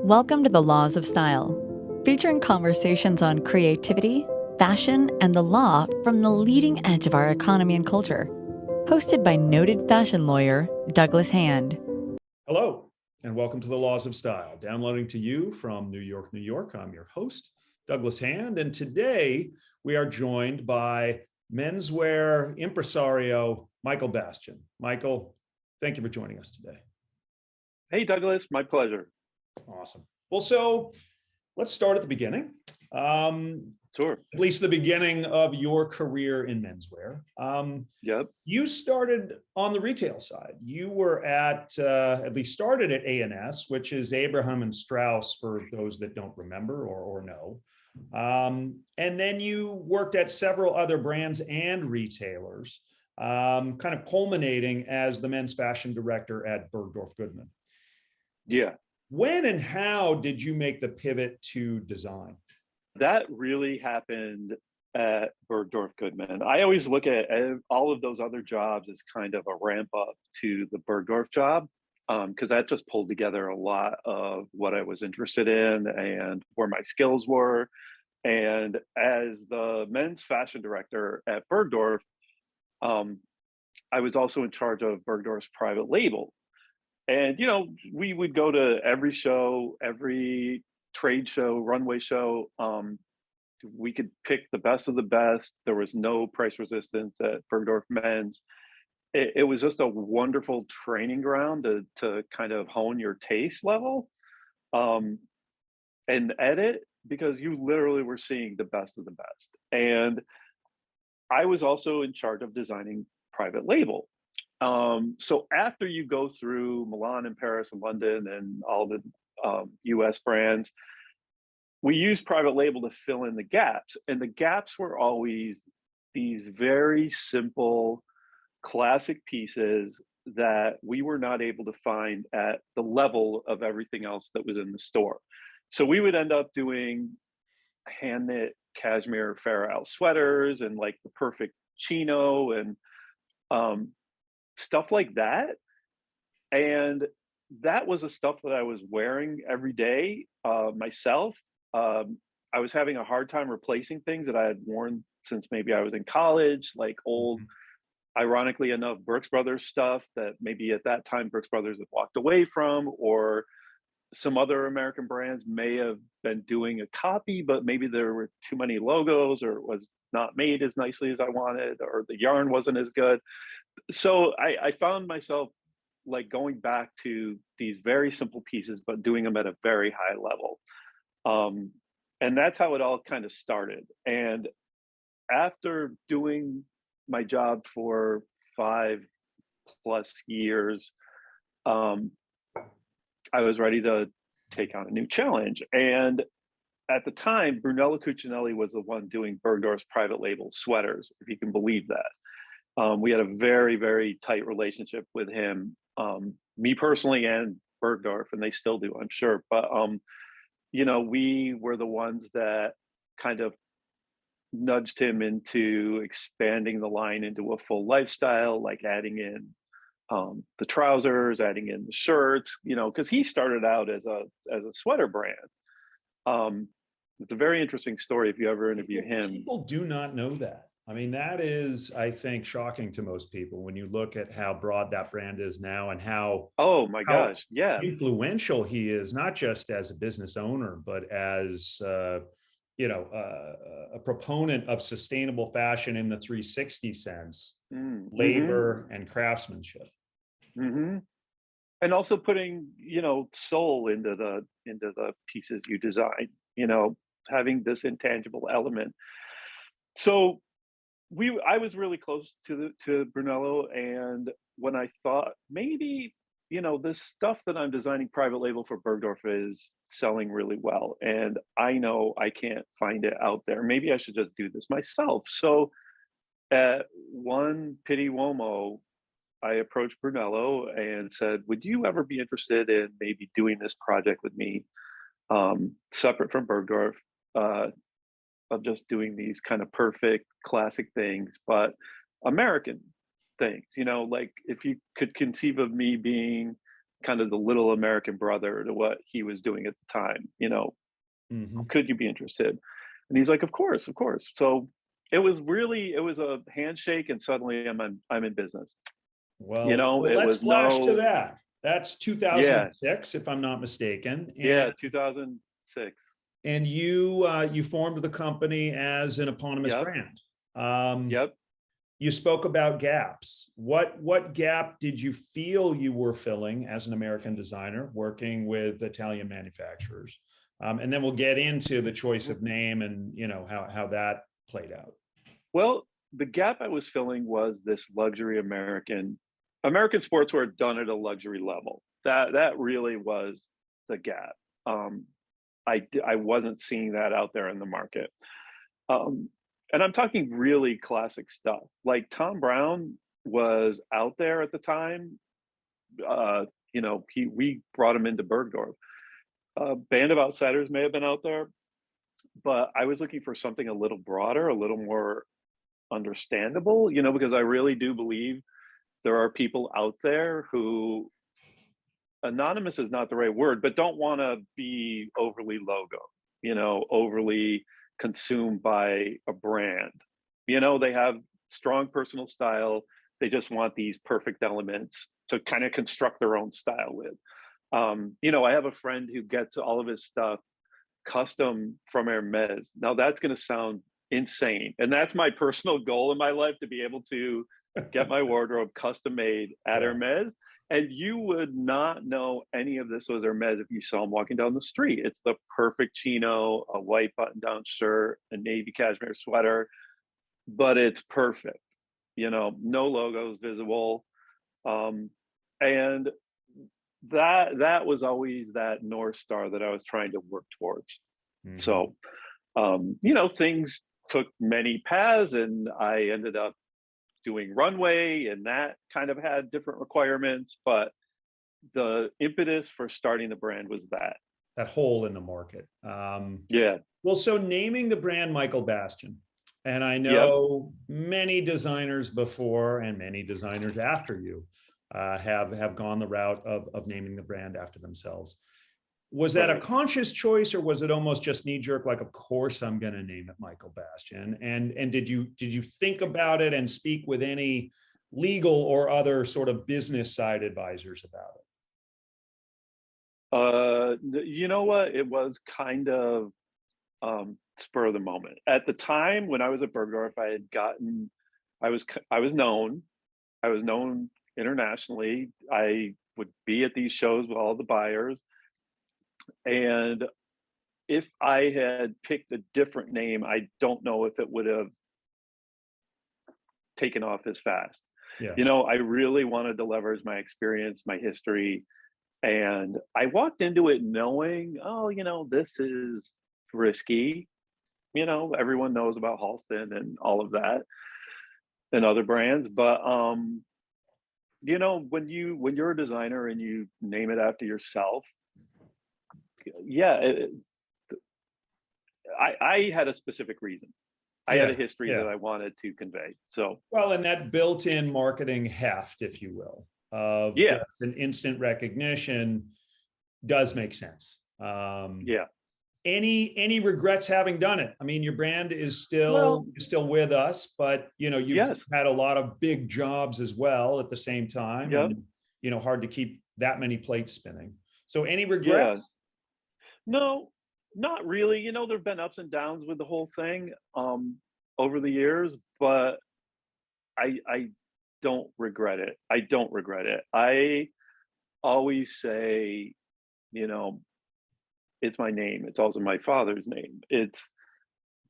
Welcome to the Laws of Style, featuring conversations on creativity, fashion, and the law from the leading edge of our economy and culture. Hosted by noted fashion lawyer Douglas Hand. Hello, and welcome to the Laws of Style. Downloading to you from New York, New York. I'm your host, Douglas Hand, and today we are joined by menswear impresario Michael Bastian. Michael, thank you for joining us today. Hey, Douglas, my pleasure. Awesome. Well, so let's start at the beginning. Sure. At least the beginning of your career in menswear. Yep. You started on the retail side. You were at least started at A&S, which is Abraham and Strauss for those that don't remember or know. And then you worked at several other brands and retailers, kind of culminating as the men's fashion director at Bergdorf Goodman. Yeah. When and how did you make the pivot to design? That really happened at Bergdorf Goodman. I always look at all of those other jobs as kind of a ramp up to the Bergdorf job, because that just pulled together a lot of what I was interested in and where my skills were. And as the men's fashion director at Bergdorf, I was also in charge of Bergdorf's private label. And, we would go to every show, every trade show, runway show. We could pick the best of the best. There was no price resistance at Bergdorf Men's. It was just a wonderful training ground to kind of hone your taste level and edit, because you literally were seeing the best of the best. And I was also in charge of designing private label. So after you go through Milan and Paris and London and all the US brands, we use private label to fill in the gaps. And the gaps were always these very simple, classic pieces that we were not able to find at the level of everything else that was in the store. So we would end up doing hand knit cashmere Fair Isle sweaters and like the perfect chino and stuff like that. And that was the stuff that I was wearing every day myself. I was having a hard time replacing things that I had worn since maybe I was in college, like old, ironically enough, Brooks Brothers stuff that maybe at that time Brooks Brothers had walked away from, or some other American brands may have been doing a copy, but maybe there were too many logos, or it was not made as nicely as I wanted, or the yarn wasn't as good. So I found myself like going back to these very simple pieces, but doing them at a very high level. And that's how it all kind of started. And after doing my job for 5+ years, I was ready to take on a new challenge. And at the time, Brunello Cucinelli was the one doing Bergdorf's private label sweaters, if you can believe that. We had a very, very tight relationship with him, me personally and Bergdorf, and they still do, I'm sure. But, we were the ones that kind of nudged him into expanding the line into a full lifestyle, like adding in the trousers, adding in the shirts, because he started out as a sweater brand. It's a very interesting story if you ever interview him. People do not know that. I mean, that is, I think, shocking to most people when you look at how broad that brand is now and how, oh my gosh, yeah, influential he is, not just as a business owner, but as a proponent of sustainable fashion in the 360 sense, labor and craftsmanship. And also putting, soul into the pieces you design, having this intangible element. So I was really close to Brunello, and when I thought maybe, this stuff that I'm designing private label for Bergdorf is selling really well, and I know I can't find it out there. Maybe I should just do this myself. So at one pity Uomo, I approached Brunello and said, would you ever be interested in maybe doing this project with me, separate from Bergdorf, of just doing these kind of perfect classic things, but American things, like if you could conceive of me being kind of the little American brother to what he was doing at the time. Hmm. Could you be interested? And he's like, of course, of course. So it was a handshake, and suddenly I'm in business. Well, It let's was flash to no, that. That's yeah, 2006, if I'm not mistaken. yeah, 2006. And you formed the company as an eponymous Yep, brand. Um, yep. you spoke about gaps. What gap did you feel you were filling as an American designer working with Italian manufacturers? And then we'll get into the choice of name and how that played out. Well, the gap I was filling was this luxury American sportswear done at a luxury level. That really was the gap. Um, I wasn't seeing that out there in the market. Um, and I'm talking really classic stuff. Like Tom Brown was out there at the time. We brought him into Bergdorf. Band of Outsiders may have been out there, but I was looking for something a little broader, a little more understandable, because I really do believe there are people out there who, anonymous is not the right word, but don't want to be overly logo, overly consumed by a brand. They have strong personal style. They just want these perfect elements to kind of construct their own style with. I have a friend who gets all of his stuff custom from Hermes. Now that's going to sound insane. And that's my personal goal in my life, to be able to get my wardrobe custom made at Yeah. Hermes. And you would not know any of this was Hermes if you saw him walking down the street. It's the perfect chino, a white button down shirt, a navy cashmere sweater, but it's perfect. No logos visible. And that was always that North Star that I was trying to work towards. Mhm. So, things took many paths, and I ended up doing runway, and that kind of had different requirements. But the impetus for starting the brand was that. That hole in the market. Yeah. Well, so naming the brand Michael Bastian, and I Yep. know many designers before and many designers after you have gone the route of naming the brand after themselves. Was that a Right. conscious choice, or was it almost just knee jerk? Like, of course, I'm going to name it Michael Bastian. And did you think about it and speak with any legal or other sort of business side advisors about it? You know what? It was kind of spur of the moment. At the time when I was at Bergdorf, I was known. I was known internationally. I would be at these shows with all the buyers. And if I had picked a different name, I don't know if it would have taken off as fast. Yeah. I really wanted to leverage my experience, my history. And I walked into it knowing, oh, this is risky. Everyone knows about Halston and all of that and other brands. But when you're a designer and you name it after yourself, yeah, I had a specific reason. I had a Yeah. history Yeah. that I wanted to convey. So Well, and that built-in marketing heft, if you will, of yeah, just an instant recognition does make sense. yeah. Any regrets having done it? I mean, your brand is Well, still with us, but you've yes. had a lot of big jobs as well at the same time, Yep. and hard to keep that many plates spinning. So any Yeah. regrets? No, not really. There've been ups and downs with the whole thing over the years, but I don't regret it. I don't regret it. I always say, you know, it's my name. It's also my father's name.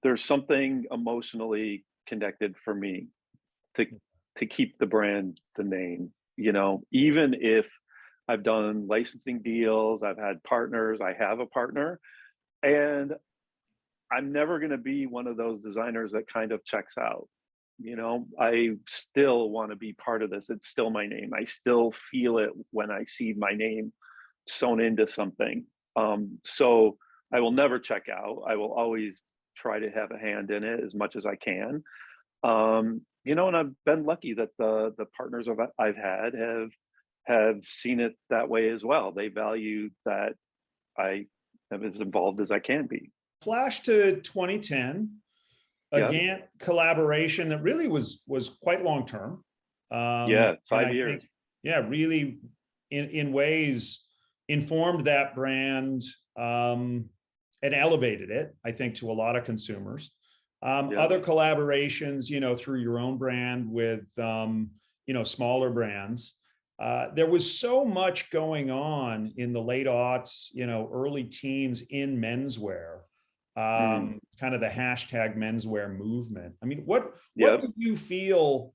There's something emotionally connected for me to keep the brand, the name, even if I've done licensing deals, I've had partners, I have a partner, and I'm never going to be one of those designers that kind of checks out. I still want to be part of this. It's still my name. I still feel it when I see my name sewn into something. So I will never check out. I will always try to have a hand in it as much as I can. And I've been lucky that the partners I've had have seen it that way as well. They value that I am as involved as I can be. Flash to 2010, a Yep. Gantt collaboration that really was quite long term. Yeah, And 5 years. think, yeah, really in ways informed that brand and elevated it, I think, to a lot of consumers. Yep. Other collaborations, through your own brand with, smaller brands. There was so much going on in the late aughts, early teens in menswear, kind of the hashtag menswear movement. I mean, what Yep. do you feel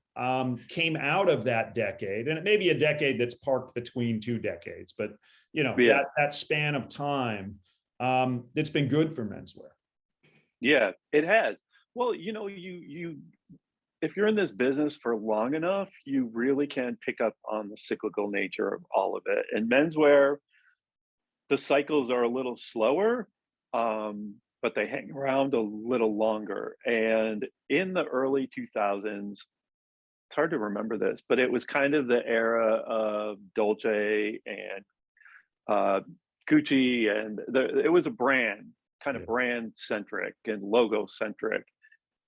came out of that decade? And it may be a decade that's parked between two decades, but Yeah. that span of time, that's been good for menswear. Yeah, it has. Well, you if you're in this business for long enough, you really can pick up on the cyclical nature of all of it. And menswear, the cycles are a little slower, but they hang around a little longer. And in the early 2000s, it's hard to remember this, but it was kind of the era of Dolce and Gucci, and it was a brand, kind of Yeah. brand centric and logo centric.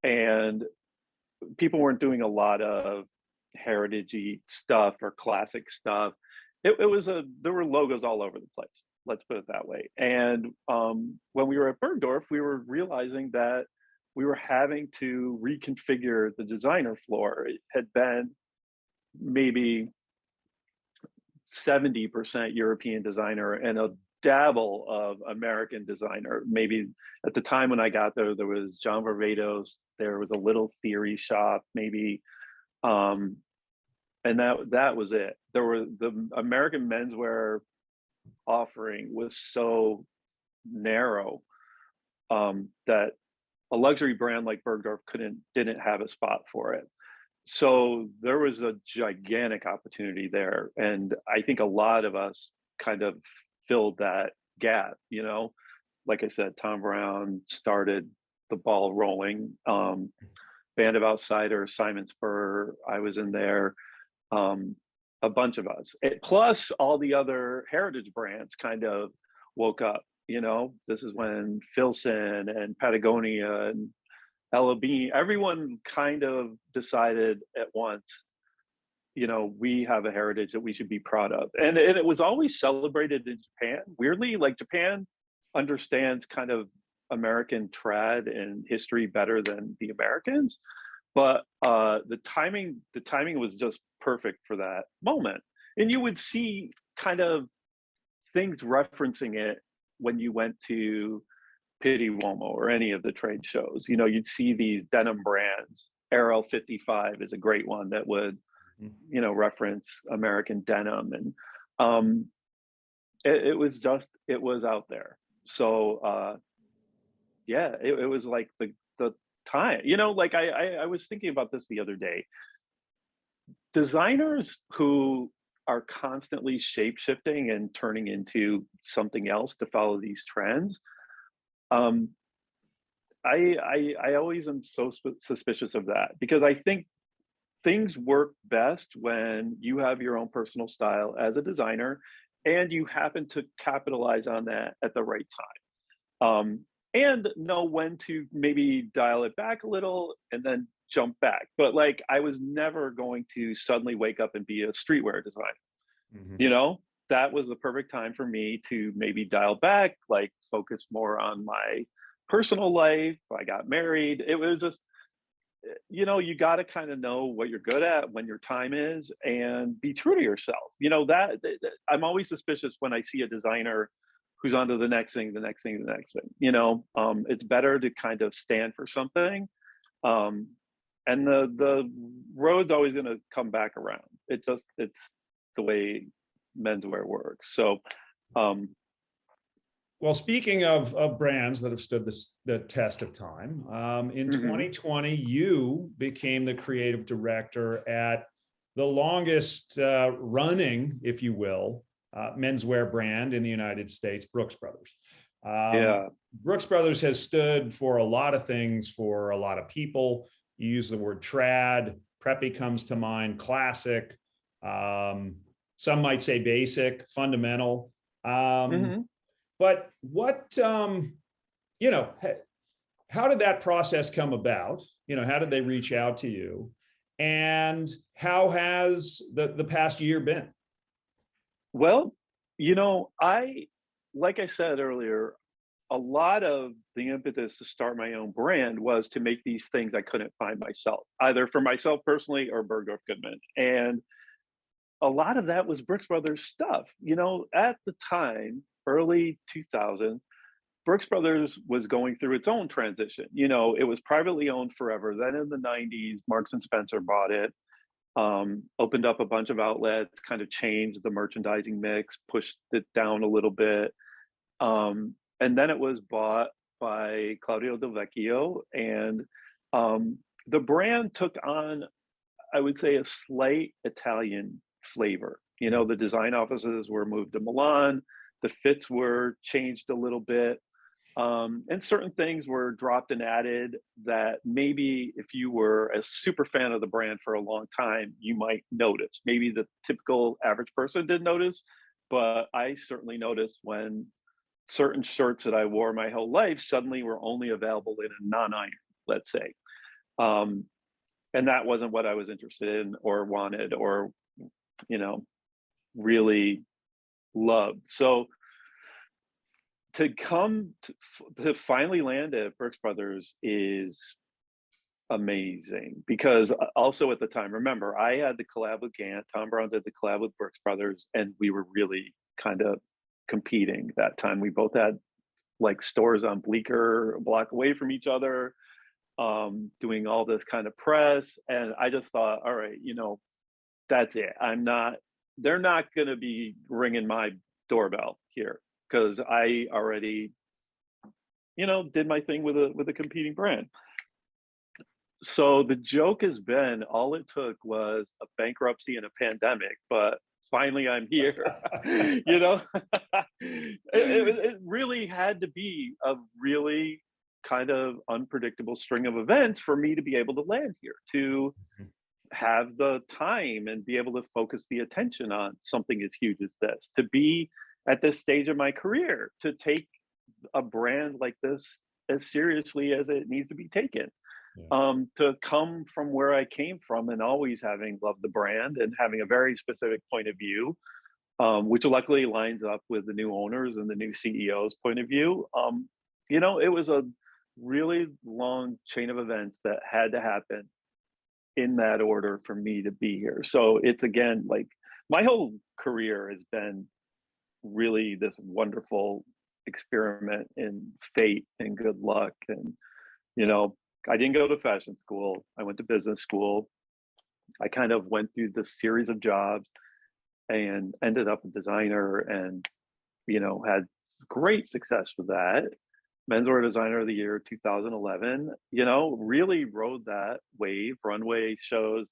And people weren't doing a lot of heritagey stuff or classic stuff. There were logos all over the place. Let's put it that way. And when we were at Bergdorf, we were realizing that we were having to reconfigure the designer floor. It had been maybe 70% European designer and a dabble of American designer. Maybe at the time when I got there, there was John Varvatos, there was a little theory shop, maybe, and that was it. There were the American menswear offering was so narrow that a luxury brand like Bergdorf didn't have a spot for it. So there was a gigantic opportunity there, and I think a lot of us kind of filled that gap. Like I said, Tom Brown started the ball rolling. Band of Outsiders, Simon Spur, I was in there. A bunch of us, plus all the other heritage brands kind of woke up. This is when Filson and Patagonia and LOB, everyone kind of decided at once, we have a heritage that we should be proud of. And it was always celebrated in Japan. Weirdly, like Japan understands kind of American trad and history better than the Americans. But the timing was just perfect for that moment. And you would see kind of things referencing it when you went to Pitti Uomo or any of the trade shows. You'd see these denim brands. RL 55 is a great one that would, reference American denim. And it was out there. So it was like the time, like I was thinking about this the other day. Designers who are constantly shape shifting and turning into something else to follow these trends. I always am so suspicious of that, because I think things work best when you have your own personal style as a designer and you happen to capitalize on that at the right time. And know when to maybe dial it back a little and then jump back. But like, I was never going to suddenly wake up and be a streetwear designer. Mm-hmm. That was the perfect time for me to maybe dial back, like focus more on my personal life. I got married. It was just, you got to kind of know what you're good at, when your time is, and be true to yourself. That I'm always suspicious when I see a designer who's on to the next thing. It's better to kind of stand for something. And the road's always going to come back around. It's the way menswear works. So, well, speaking of brands that have stood the test of time, in 2020, you became the creative director at the longest running, if you will, menswear brand in the United States, Brooks Brothers. Brooks Brothers has stood for a lot of things for a lot of people. You use the word trad, preppy comes to mind, classic. some might say basic, fundamental. Mm-hmm. But what, you know, how did that process come about? You know, how did they reach out to you? And how has the past year been? Well, like I said earlier, a lot of the impetus to start my own brand was to make these things I couldn't find myself, either for myself personally or Bergdorf Goodman. And a lot of that was Brooks Brothers stuff. At the time, early 2000s, Brooks Brothers was going through its own transition. It was privately owned forever. Then in the 90s, Marks and Spencer bought it, opened up a bunch of outlets, kind of changed the merchandising mix, pushed it down a little bit. And then it was bought by Claudio Del Vecchio. And the brand took on, I would say, a slight Italian flavor. The design offices were moved to Milan. The fits were changed a little bit. And certain things were dropped and added that maybe if you were a super fan of the brand for a long time, you might notice. Maybe the typical average person didn't notice, but I certainly noticed when certain shirts that I wore my whole life suddenly were only available in a non-iron, let's say. And that wasn't what I was interested in or wanted or, really loved. So to to finally land at Brooks Brothers is amazing, because also at the time, remember, I had the collab with Gant, Tom Brown did the collab with Brooks Brothers, and we were really kind of competing that time. We both had like stores on Bleecker, a block away from each other, doing all this kind of press. And I just thought, all right, that's it. They're not going to be ringing my doorbell here, because I already, did my thing with a competing brand. So the joke has been, all it took was a bankruptcy and a pandemic, but finally I'm here. It really had to be a really kind of unpredictable string of events for me to be able to land here, to have the time and be able to focus the attention on something as huge as this, to be at this stage of my career, to take a brand like this as seriously as it needs to be taken. Yeah. To come from where I came from and always having loved the brand and having a very specific point of view, which luckily lines up with the new owners and the new CEO's point of view. It was a really long chain of events that had to happen in that order for me to be here. So it's, again, like my whole career has been really this wonderful experiment in fate and good luck. And, I didn't go to fashion school. I went to business school. I kind of went through this series of jobs and ended up a designer and, had great success with that. Menswear Designer of the Year 2011, really rode that wave, runway shows,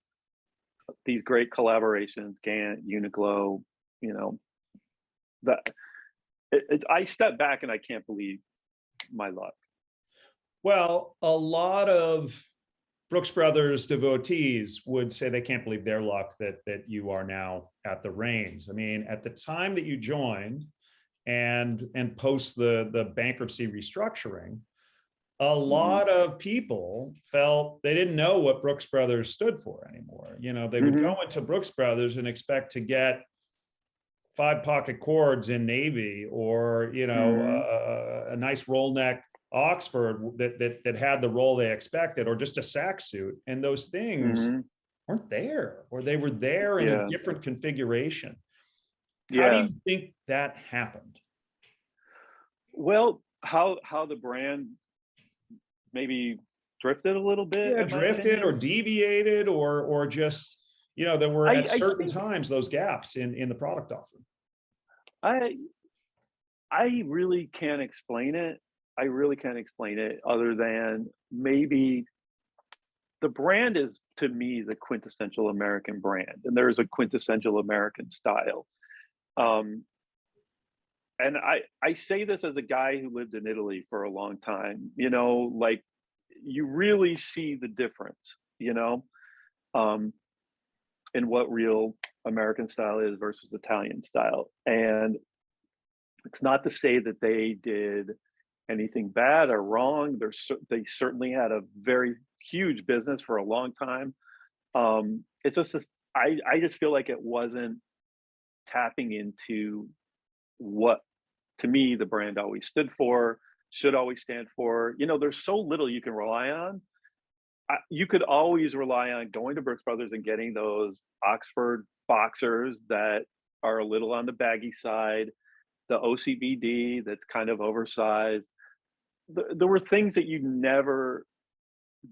these great collaborations, Gant, Uniqlo, I step back and I can't believe my luck. Well, a lot of Brooks Brothers devotees would say they can't believe their luck that you are now at the reins. I mean, at the time that you joined and post the bankruptcy restructuring, a lot of people felt they didn't know what Brooks Brothers stood for anymore. They would go into Brooks Brothers and expect to get 5-pocket cords in navy, or a nice roll neck Oxford that had the roll they expected, or just a sack suit, and those things weren't there, or they were there in a different configuration. How do you think that happened? Well, how the brand maybe drifted a little bit. Yeah, drifted or deviated, or just, there were at certain times those gaps in the product offering. I really can't explain it. I really can't explain it, other than maybe the brand is, to me, the quintessential American brand, and there's a quintessential American style. And I say this as a guy who lived in Italy for a long time, like, you really see the difference, in what real American style is versus Italian style. And it's not to say that they did anything bad or wrong. They certainly had a very huge business for a long time. It's just I just feel like it wasn't tapping into what, to me, the brand always stood for, should always stand for. You know, there's so little you can rely on. You could always rely on going to Brooks Brothers and getting those Oxford boxers that are a little on the baggy side, the OCVD that's kind of oversized. There were things that you never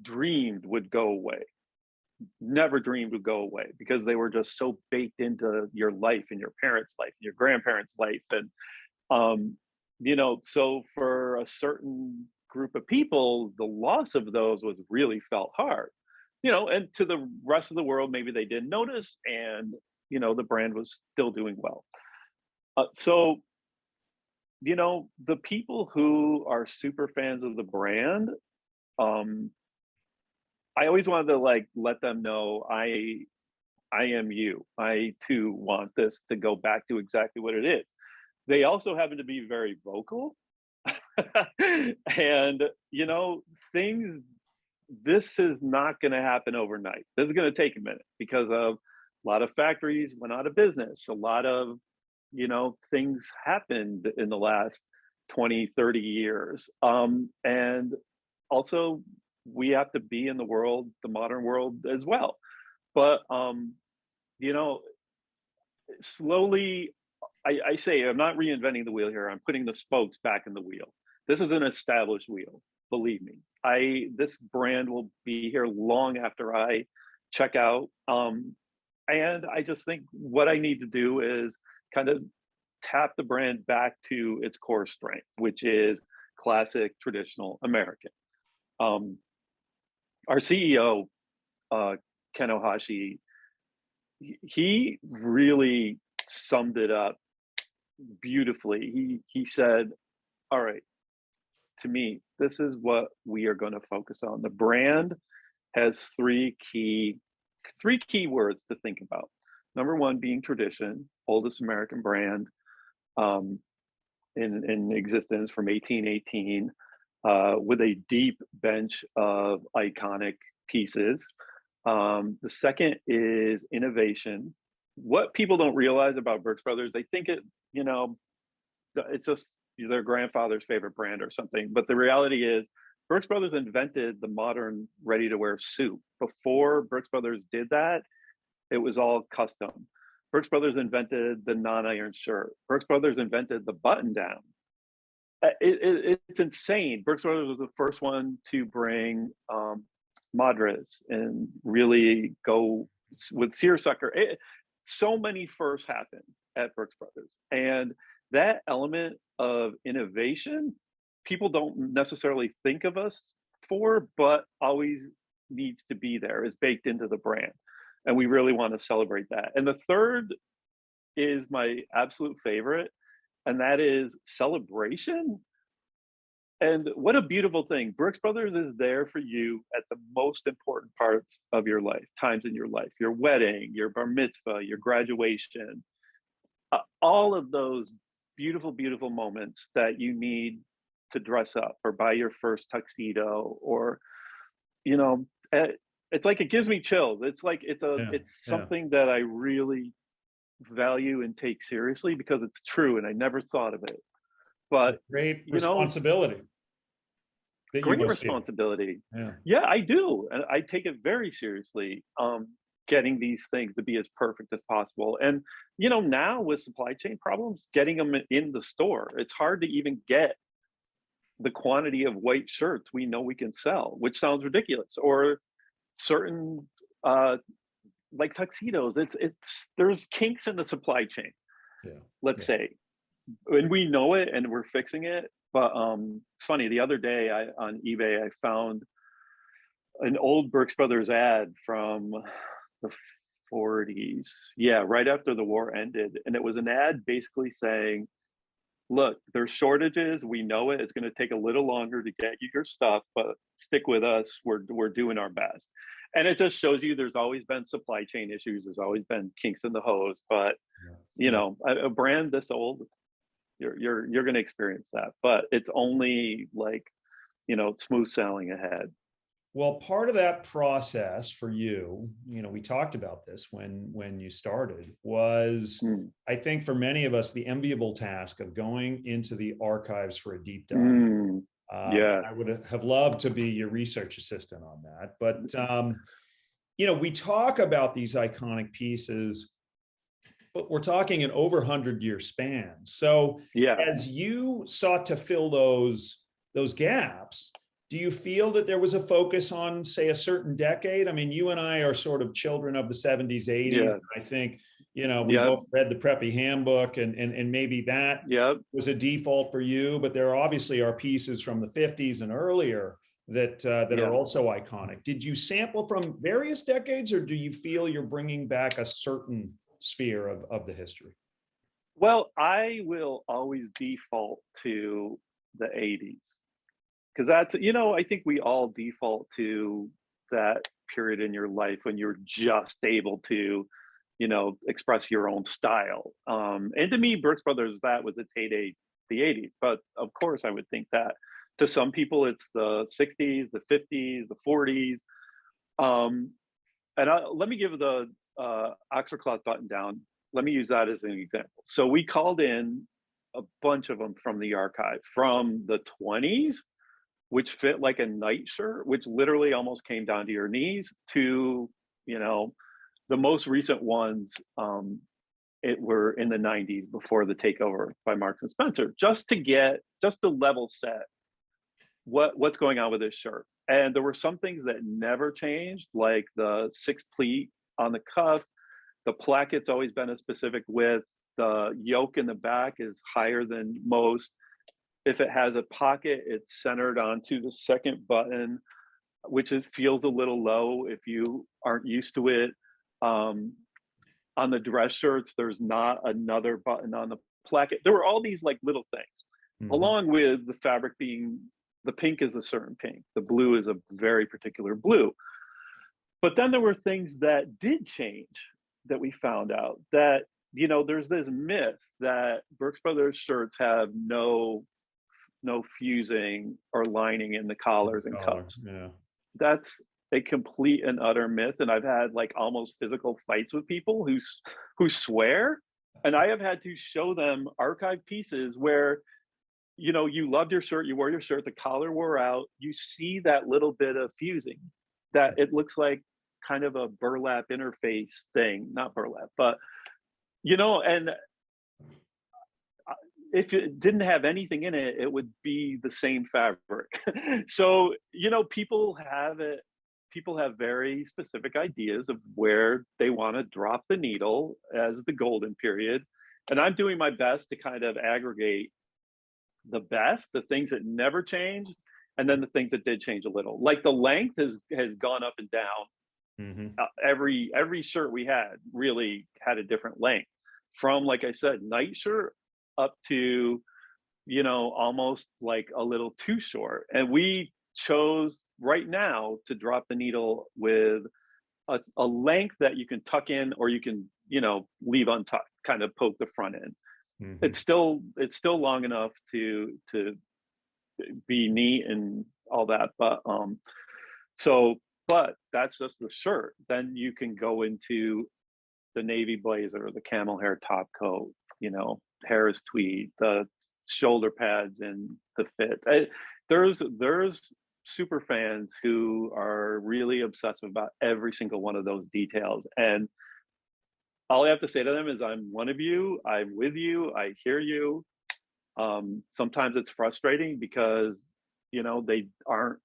dreamed would go away, never dreamed would go away, because they were just so baked into your life and your parents' life, your grandparents' life. And, you know, so for a certain group of people, the loss of those was really felt hard, you know, and to the rest of the world, maybe they didn't notice, and, you know, the brand was still doing well. So, you know, the people who are super fans of the brand, um, I always wanted to like let them know I am you. I too want this to go back to exactly what it is. They also happen to be very vocal. And you know, things this is not going to happen overnight. This is going to take a minute because of a lot of factories went out of business. A lot of, you know, things happened in the last 20, 30 years. And also we have to be in the world, the modern world as well. But you know, slowly, I say I'm not reinventing the wheel here. I'm putting the spokes back in the wheel. This is an established wheel. Believe me, this brand will be here long after I check out. And I just think what I need to do is kind of tap the brand back to its core strength, which is classic, traditional American. Our CEO, Ken Ohashi, he really summed it up beautifully. He said, "All right, to me, this is what we are going to focus on. The brand has three key words to think about. Number one being tradition, oldest American brand in existence from 1818, with a deep bench of iconic pieces. The second is innovation. What people don't realize about Brooks Brothers, they think you know, it's just their grandfather's favorite brand or something. But the reality is, Brooks Brothers invented the modern ready-to-wear suit. Before Brooks Brothers did that, it was all custom. Brooks Brothers invented the non-iron shirt. Brooks Brothers invented the button-down. It's insane. Brooks Brothers was the first one to bring Madras and really go with seersucker. So many firsts happened at Brooks Brothers, and that element of innovation, people don't necessarily think of us for, but always needs to be there, is baked into the brand. And we really want to celebrate that. And the third is my absolute favorite, and that is celebration. And what a beautiful thing. Brooks Brothers is there for you at the most important parts of your life, times in your life, your wedding, your bar mitzvah, your graduation, all of those beautiful, beautiful moments that you need to dress up or buy your first tuxedo, or, you know, it's like, it gives me chills. It's like, it's something that I really value and take seriously because it's true. And I never thought of it, but great responsibility. Great responsibility. Yeah, I do. And I take it very seriously. Getting these things to be as perfect as possible. And, you know, now with supply chain problems, getting them in the store, it's hard to even get the quantity of white shirts we know we can sell, which sounds ridiculous. Or certain, like tuxedos, there's kinks in the supply chain, let's say, and we know it and we're fixing it. But it's funny, the other day on eBay, I found an old Brooks Brothers ad from the 40s. Yeah, right after the war ended. And it was an ad basically saying, look, there's shortages. We know it. It's going to take a little longer to get you your stuff, but stick with us. We're doing our best. And it just shows you there's always been supply chain issues. There's always been kinks in the hose. But you know, a brand this old, you're going to experience that. But it's only like, you know, smooth sailing ahead. Well, part of that process for you, you know, we talked about this when you started, was, Mm. I think for many of us, the enviable task of going into the archives for a deep dive. Mm. Yeah. I would have loved to be your research assistant on that. But, you know, we talk about these iconic pieces, but we're talking an over 100-year span. So Yeah. as you sought to fill those gaps, do you feel that there was a focus on, say, a certain decade? I mean, you and I are sort of children of the 70s, 80s. Yeah. I think, you know, we Yep. both read the Preppy Handbook, and maybe that Yep. was a default for you, but there obviously are pieces from the 50s and earlier that Yeah. are also iconic. Did you sample from various decades, or do you feel you're bringing back a certain sphere of the history? Well, I will always default to the 80s because that's, you know, I think we all default to that period in your life when you're just able to, you know, express your own style. And to me, Brooks Brothers, that was its heyday, the 80s. But of course, I would think that to some people, it's the 60s, the 50s, the 40s. Um, let me give the Oxfordcloth button down. Let me use that as an example. So we called in a bunch of them from the archive from the 20s, which fit like a nightshirt, which literally almost came down to your knees, to, you know, the most recent ones, it were in the 90s before the takeover by Marks and Spencer, just to level set what's going on with this shirt. And there were some things that never changed, like the 6 pleat on the cuff. The placket's always been a specific width. The yoke in the back is higher than most. If it has a pocket, it's centered onto the second button, which feels a little low if you aren't used to it. On the dress shirts, there's not another button on the placket. There were all these like little things, along with the fabric being, the pink is a certain pink, the blue is a very particular blue. But then there were things that did change that we found out, that, you know, there's this myth that Brooks Brothers shirts have no fusing or lining in the collars and cuffs. Yeah. That's a complete and utter myth. And I've had like almost physical fights with people who swear. And I have had to show them archive pieces where, you know, you loved your shirt, you wore your shirt, the collar wore out, you see that little bit of fusing, that it looks like kind of a burlap interface thing, not burlap, but, you know, and if it didn't have anything in it, it would be the same fabric. So, you know, people have very specific ideas of where they want to drop the needle as the golden period. And I'm doing my best to kind of aggregate the best, the things that never changed, and then the things that did change a little. Like the length has gone up and down. Every shirt we had really had a different length, from, like I said, nightshirt up to, you know, almost like a little too short. And we chose right now to drop the needle with a length that you can tuck in, or you can, you know, leave untucked, kind of poke the front end. It's still long enough to be neat and all that, but but that's just the shirt. Then you can go into the navy blazer, the camel hair top coat, you know, Harris tweed, the shoulder pads and the fit. There's super fans who are really obsessive about every single one of those details. And all I have to say to them is, I'm one of you, I'm with you, I hear you. Sometimes it's frustrating because, you know, they aren't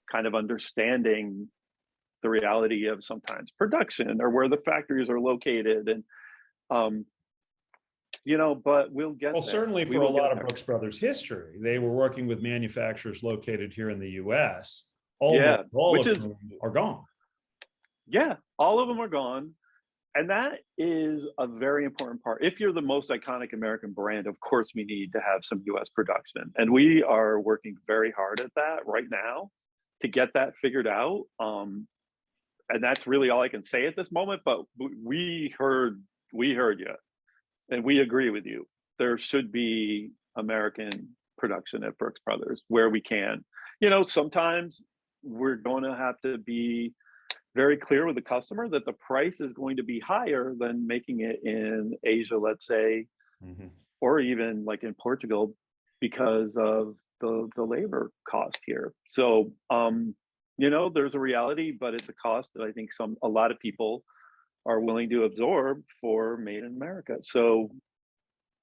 kind of understanding the reality of sometimes production or where the factories are located. And, you know, but we'll get Well, there. certainly for a lot of Brooks Brothers history, they were working with manufacturers located here in the US. Almost all of them are gone. Yeah, all of them are gone. And that is a very important part. If you're the most iconic American brand, of course, we need to have some US production. And we are working very hard at that right now to get that figured out. And that's really all I can say at this moment. But we heard you, and we agree with you. There should be American production at Brooks Brothers where we can. Sometimes we're going to have to be very clear with the customer that the price is going to be higher than making it in Asia, let's say, or even like in Portugal, because of the labor cost here. So, there's a reality, but it's a cost that I think a lot of people are willing to absorb for made in America. So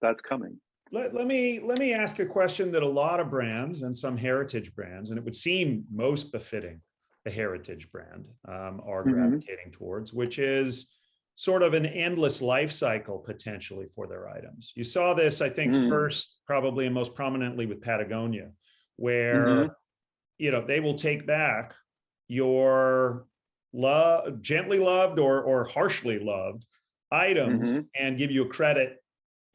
that's coming. Let me ask a question that a lot of brands and some heritage brands, and it would seem most befitting a heritage brand, are gravitating towards, which is sort of an endless life cycle potentially for their items. You saw this, I think, first, probably and most prominently with Patagonia, where they will take back your gently loved or harshly loved items and give you a credit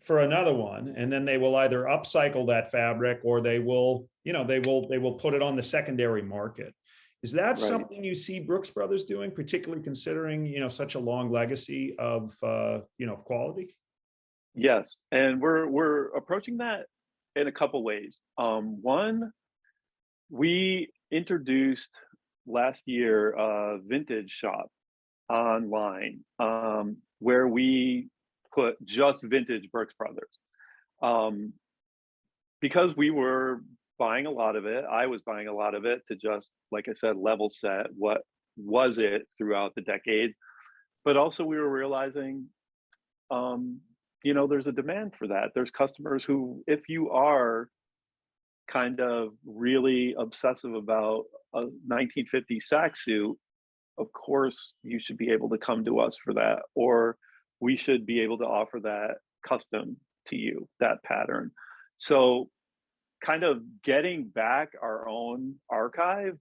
for another one, and then they will either upcycle that fabric or they will put it on the secondary market. Is that something you see Brooks Brothers doing, particularly considering such a long legacy of quality? Yes, and we're approaching that in a couple ways. One, we introduced last year a vintage shop online, where we put just vintage Brooks Brothers, because we were buying a lot of it. I was buying a lot of it to just, like I said, level set what was it throughout the decade. But also we were realizing, there's a demand for that. There's customers who, if you are kind of really obsessive about a 1950 sack suit, of course you should be able to come to us for that, or we should be able to offer that custom to you, that pattern. So kind of getting back our own archive,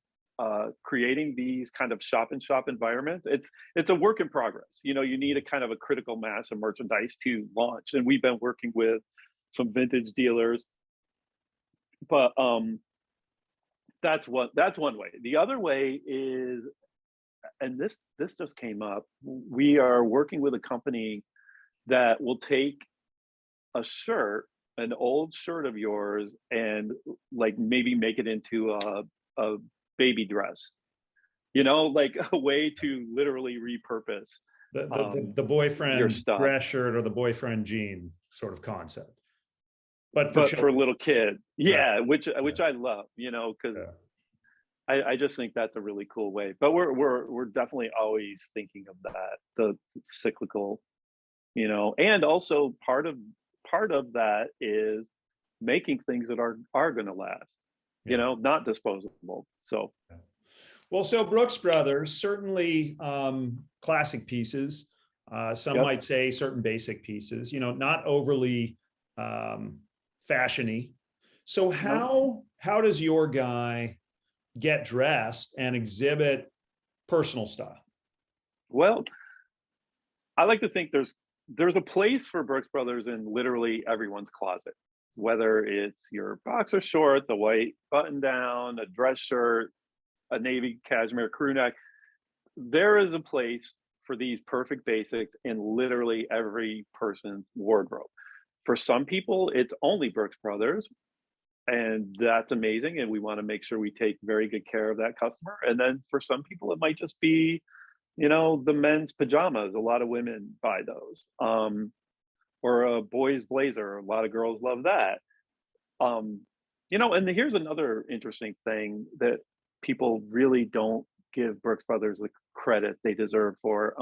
creating these kind of shop and shop environments. It's a work in progress. You need a kind of a critical mass of merchandise to launch. And we've been working with some vintage dealers, but that's one way. The other way is, and this just came up, we are working with a company that will take a shirt, an old shirt of yours, and like maybe make it into a baby dress, like a way to literally repurpose the boyfriend dress shirt or the boyfriend jean sort of concept, but for little kids. Which I love, because I just think that's a really cool way. But we're definitely always thinking of that, the cyclical, and also part of that is making things that are going to last, not disposable. So, so Brooks Brothers, certainly classic pieces. Some might say certain basic pieces, not overly fashiony. So how does your guy get dressed and exhibit personal style? Well, I like to think there's a place for Brooks Brothers in literally everyone's closet, whether it's your boxer short, the white button down, a dress shirt, a navy cashmere crew neck. There is a place for these perfect basics in literally every person's wardrobe. For some people, it's only Brooks Brothers, and that's amazing. And we want to make sure we take very good care of that customer. And then for some people, it might just be, the men's pajamas. A lot of women buy those. Or a boy's blazer. A lot of girls love that. And here's another interesting thing that people really don't give Brooks Brothers the credit they deserve for.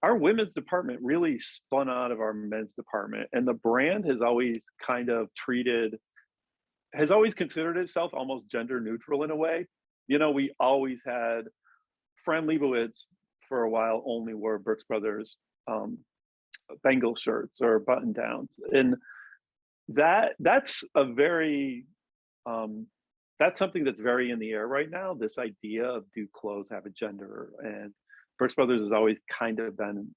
Our women's department really spun out of our men's department, and the brand has always considered itself almost gender neutral in a way. We always had Fran Lebowitz for a while only wore Brooks Brothers Bengal shirts or button downs, and that's something that's very in the air right now. This idea of, do clothes have a gender, and Brooks Brothers has always kind of been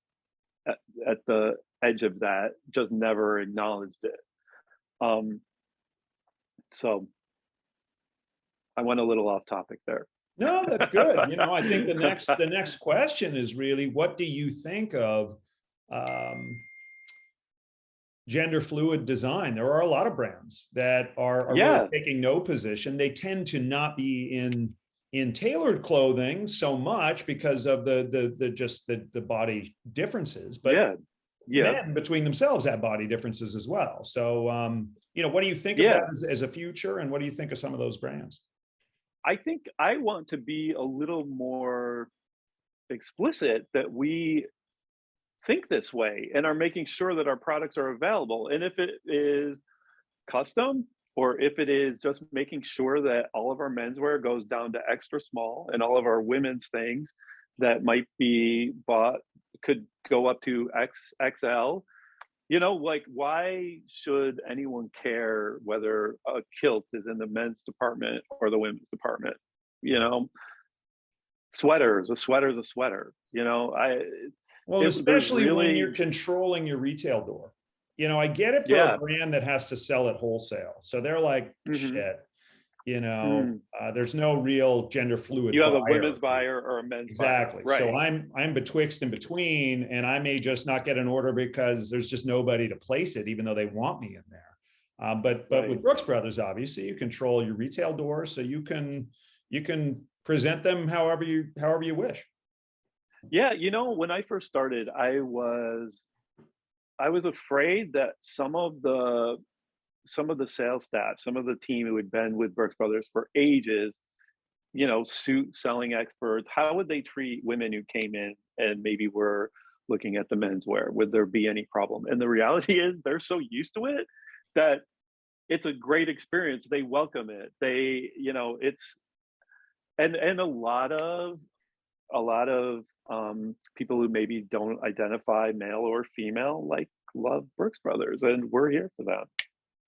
at the edge of that, just never acknowledged it. So I went a little off topic there. No, that's good. I think the next question is really, what do you think of gender fluid design? There are a lot of brands that are really taking no position. They tend to not be in tailored clothing so much because of the body differences, but men between themselves have body differences as well. So what do you think of that as a future, and what do you think of some of those brands? I think I want to be a little more explicit that we think this way and are making sure that our products are available. And if it is custom, or if it is just making sure that all of our menswear goes down to extra small, and all of our women's things that might be bought could go up to XXL, like, why should anyone care whether a kilt is in the men's department or the women's department? Sweaters, a sweater's a sweater. Especially when you're controlling your retail door. I get it for a brand that has to sell at wholesale. So they're like, shit, there's no real gender fluid. You have a women's buyer or a men's buyer. Right. So I'm betwixt and between, and I may just not get an order because there's just nobody to place it, even though they want me in there. But with Brooks Brothers, obviously, you control your retail doors, so you can present them however you wish. Yeah, when I first started, I was afraid that some of the sales staff, some of the team who had been with Brooks Brothers for ages, suit selling experts, how would they treat women who came in and maybe were looking at the menswear? Would there be any problem? And the reality is they're so used to it that it's a great experience. They welcome it. It's and a lot of people who maybe don't identify male or female love Brooks Brothers, and we're here for them.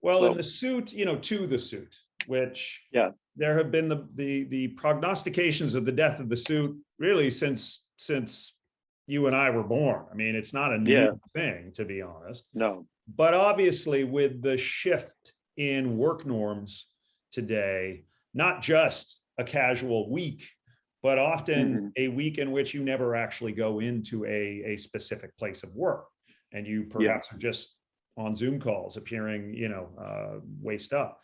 Well, in the suit, to the suit, which there have been the prognostications of the death of the suit really since you and I were born. I mean, it's not a new thing, to be honest. No. But obviously, with the shift in work norms today, not just a casual week, but often a week in which you never actually go into a specific place of work, and you perhaps are just on Zoom calls, appearing, waist up.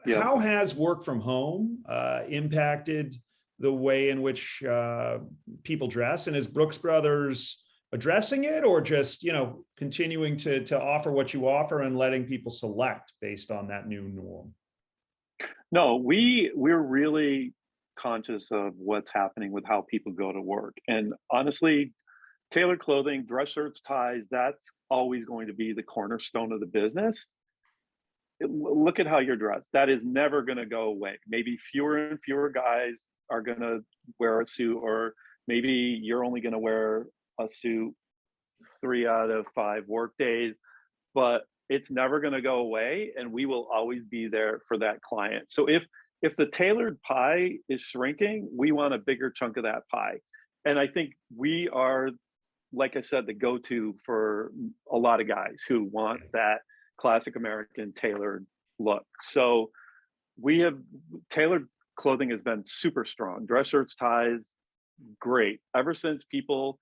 How has work from home impacted the way in which people dress? And is Brooks Brothers addressing it, or just, continuing to offer what you offer and letting people select based on that new norm? No, we're really conscious of what's happening with how people go to work. And honestly, tailored clothing, dress shirts, ties, that's always going to be the cornerstone of the business. Look at how you're dressed. That is never going to go away. Maybe fewer and fewer guys are going to wear a suit, or maybe you're only going to wear a suit 3 out of 5 work days, but it's never going to go away, and we will always be there for that client. So if the tailored pie is shrinking, we want a bigger chunk of that pie. And I think we are, like I said, the go-to for a lot of guys who want that classic American tailored look. So tailored clothing has been super strong. Dress shirts, ties, great. Ever since people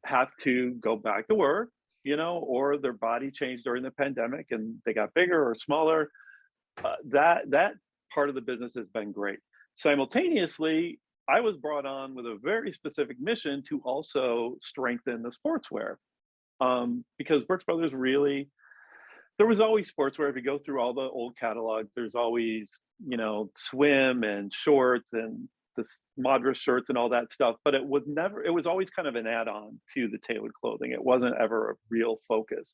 have to go back to work, or their body changed during the pandemic and they got bigger or smaller, that part of the business has been great. Simultaneously, I was brought on with a very specific mission to also strengthen the sportswear, because Brooks Brothers there was always sportswear. If you go through all the old catalogs, there's always, swim and shorts and the Madras shirts and all that stuff, but it was always kind of an add-on to the tailored clothing. It wasn't ever a real focus.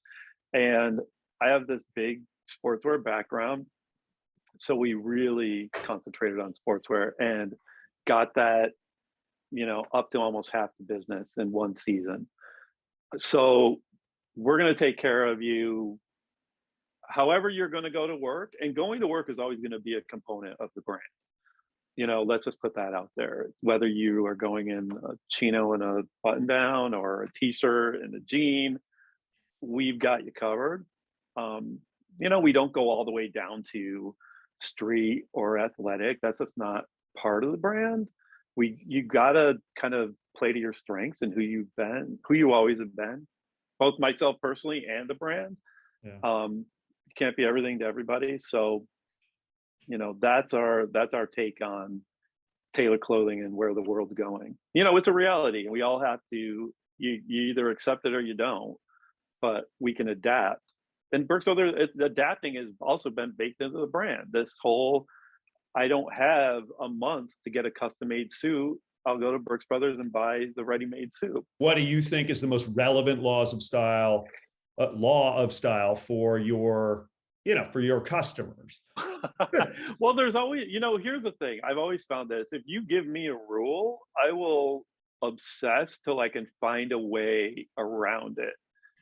And I have this big sportswear background, so we really concentrated on sportswear and got that, up to almost half the business in one season. So we're going to take care of you however you're going to go to work, and going to work is always going to be a component of the brand. let's just put that out there. Whether you are going in a chino and a button down or a t-shirt and a jean, we've got you covered. Um, we don't go all the way down to street or athletic. That's just not part of the brand. You gotta kind of play to your strengths and who you've been, who you always have been, both myself personally and the brand. Yeah. You can't be everything to everybody. So, that's our take on tailored clothing and where the world's going. It's a reality, and we all have to. You either accept it or you don't, but we can adapt. And adapting has also been baked into the brand. This whole, I don't have a month to get a custom made suit. I'll go to Brooks Brothers and buy the ready-made suit. What do you think is the most relevant law of style for your, for your customers? Well, there's always, here's the thing. I've always found this. If you give me a rule, I will obsess till I can find a way around it.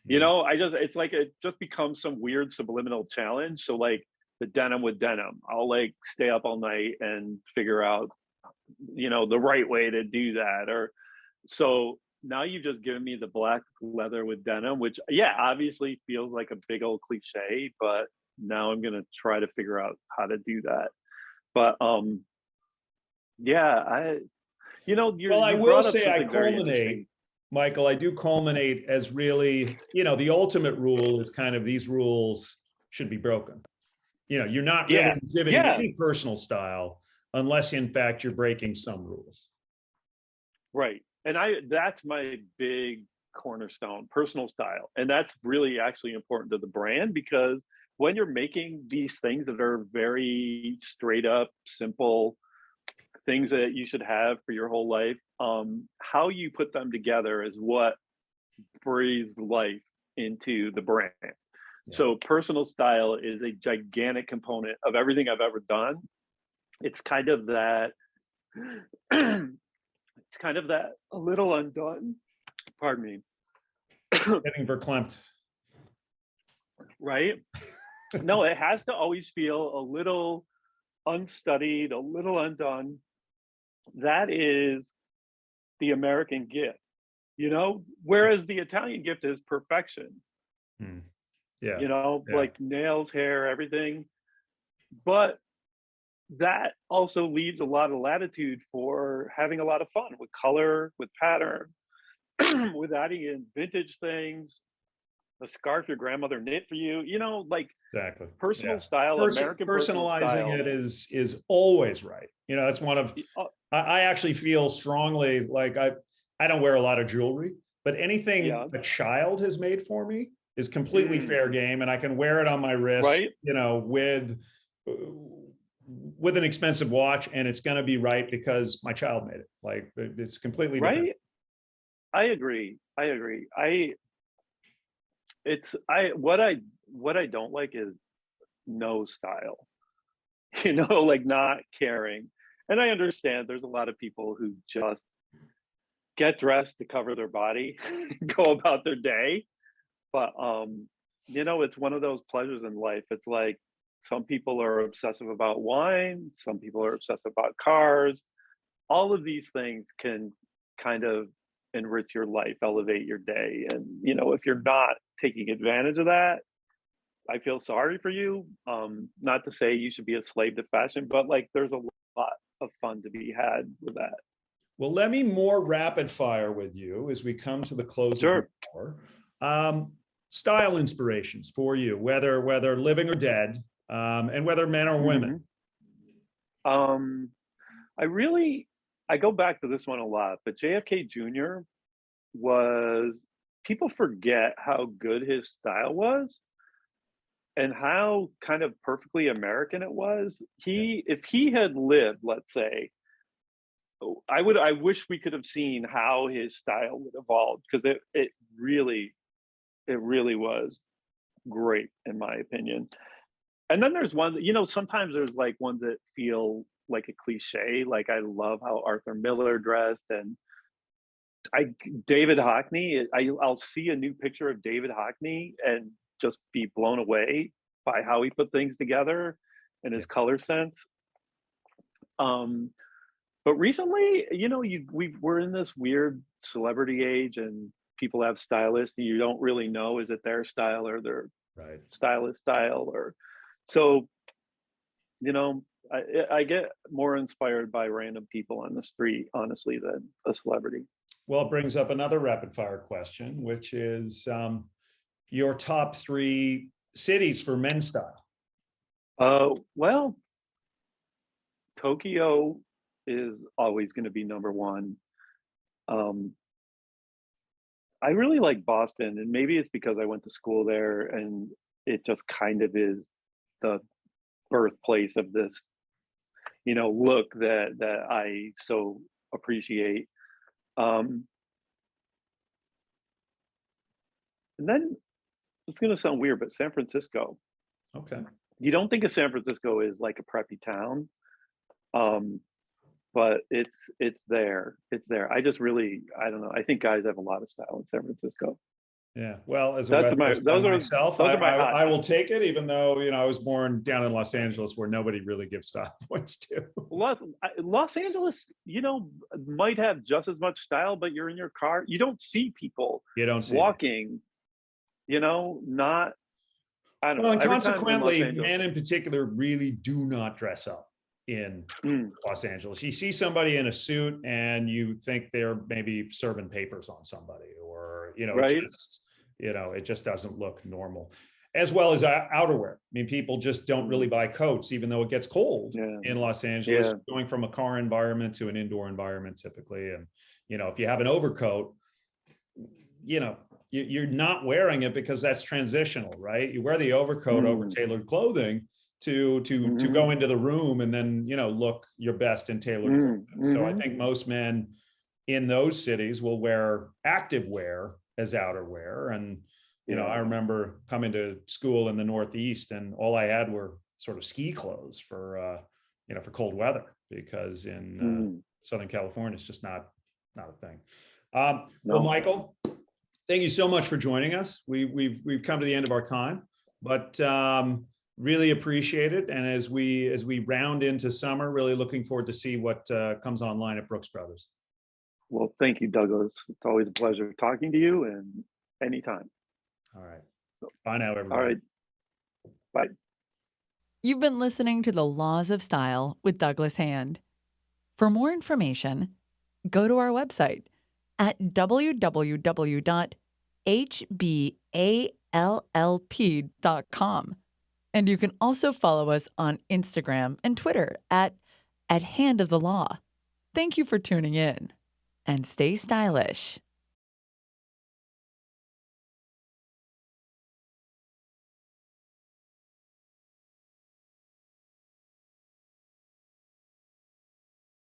It's like it just becomes some weird subliminal challenge. So like the denim with denim, I'll like stay up all night and figure out, the right way to do that. Or so now you've just given me the black leather with denim, which obviously feels like a big old cliche, but now I'm going to try to figure out how to do that. But I will say I culminate, Michael, I do culminate as really, the ultimate rule is kind of these rules should be broken. You're not really exhibiting any personal style unless in fact you're breaking some rules. Right. And that's my big cornerstone, personal style. And that's really actually important to the brand, because when you're making these things that are very straight up, simple things that you should have for your whole life, how you put them together is what breathes life into the brand. Yeah. So personal style is a gigantic component of everything I've ever done. It's kind of that, a little undone, pardon me. Getting verklempt. Right? No, it has to always feel a little unstudied, a little undone. That is the American gift, whereas the Italian gift is perfection. Like nails, hair, everything. But that also leaves a lot of latitude for having a lot of fun with color, with pattern, with adding in vintage things, a scarf your grandmother knit for you, exactly. Personal style, American personalizing style. It is always right. That's one of, I actually feel strongly like I don't wear a lot of jewelry, but anything a child has made for me is completely fair game, and I can wear it on my wrist, right? With an expensive watch, and it's going to be right because my child made it. Like it's completely different. Right. I agree. What I don't like is no style, like not caring. And I understand there's a lot of people who just get dressed to cover their body, go about their day. But it's one of those pleasures in life. It's like some people are obsessive about wine, some people are obsessive about cars. All of these things can kind of enrich your life, elevate your day. And, if you're not taking advantage of that, I feel sorry for you. Not to say you should be a slave to fashion, but like there's a lot of fun to be had with that. Well, let me more rapid fire with you as we come to the close of the hour. Style inspirations for you, whether living or dead, and whether men or women. I go back to this one a lot, but JFK Jr. people forget how good his style was and how kind of perfectly American it was. If he had lived, let's say, I wish we could have seen how his style would evolve, because it really was great in my opinion. And then there's one, sometimes there's like ones that feel like a cliche. Like I love how Arthur Miller dressed, and David Hockney. I'll see a new picture of David Hockney and just be blown away by how he put things together and his color sense. But recently, we're in this weird celebrity age, and people have stylists, and you don't really know, is it their style or their Right. stylist style, or so. You know, I get more inspired by random people on the street, honestly, than a celebrity. Well, it brings up another rapid fire question, which is your top 3 cities for men's style. Well, Tokyo is always going to be number one. Um, I really like Boston, and maybe it's because I went to school there, and it just kind of is the birthplace of this, look that I so appreciate. Um, and then it's going to sound weird, but San Francisco. Okay. You don't think of San Francisco as like a preppy town, um, but it's there. It's there. I don't know. I think guys have a lot of style in San Francisco. Yeah. Well, as a That's West my Coast guy those are myself, those are my hot I will takes. take it, even though, I was born down in Los Angeles where nobody really gives style points to. Los Angeles, might have just as much style, but you're in your car. You don't see people You don't see it. walking, not, I don't Well, know. and Every time I'm in Los consequently, Angeles, men in particular really do not dress up in mm, Los Angeles. You see somebody in a suit and you think they're maybe serving papers on somebody, or, right? it just doesn't look normal. As well as outerwear. I mean, people just don't really Mm, buy coats, even though it gets cold yeah, in Los Angeles, yeah, going from a car environment to an indoor environment typically. And, if you have an overcoat, you're not wearing it because that's transitional, right? You wear the overcoat over mm, tailored clothing to hmm, go into the room and then look your best in tailored mm, clothing. So I hmm, think most men in those cities will wear active wear as outerwear. And I yeah, remember coming to school in the Northeast, and all I had were sort of ski clothes for cold weather, because in mm, Southern California it's just not a thing. Well, no. Michael, thank you so much for joining us. We've come to the end of our time, but really appreciate it. And as we round into summer, really looking forward to see what comes online at Brooks Brothers. Well, thank you, Douglas. It's always a pleasure talking to you, and anytime. All right. Bye now, All everybody. right, bye. You've been listening to The Laws of Style with Douglas Hand. For more information, go to our website at www.hballp.com. And you can also follow us on Instagram and Twitter at Hand of the Law. Thank you for tuning in, and stay stylish.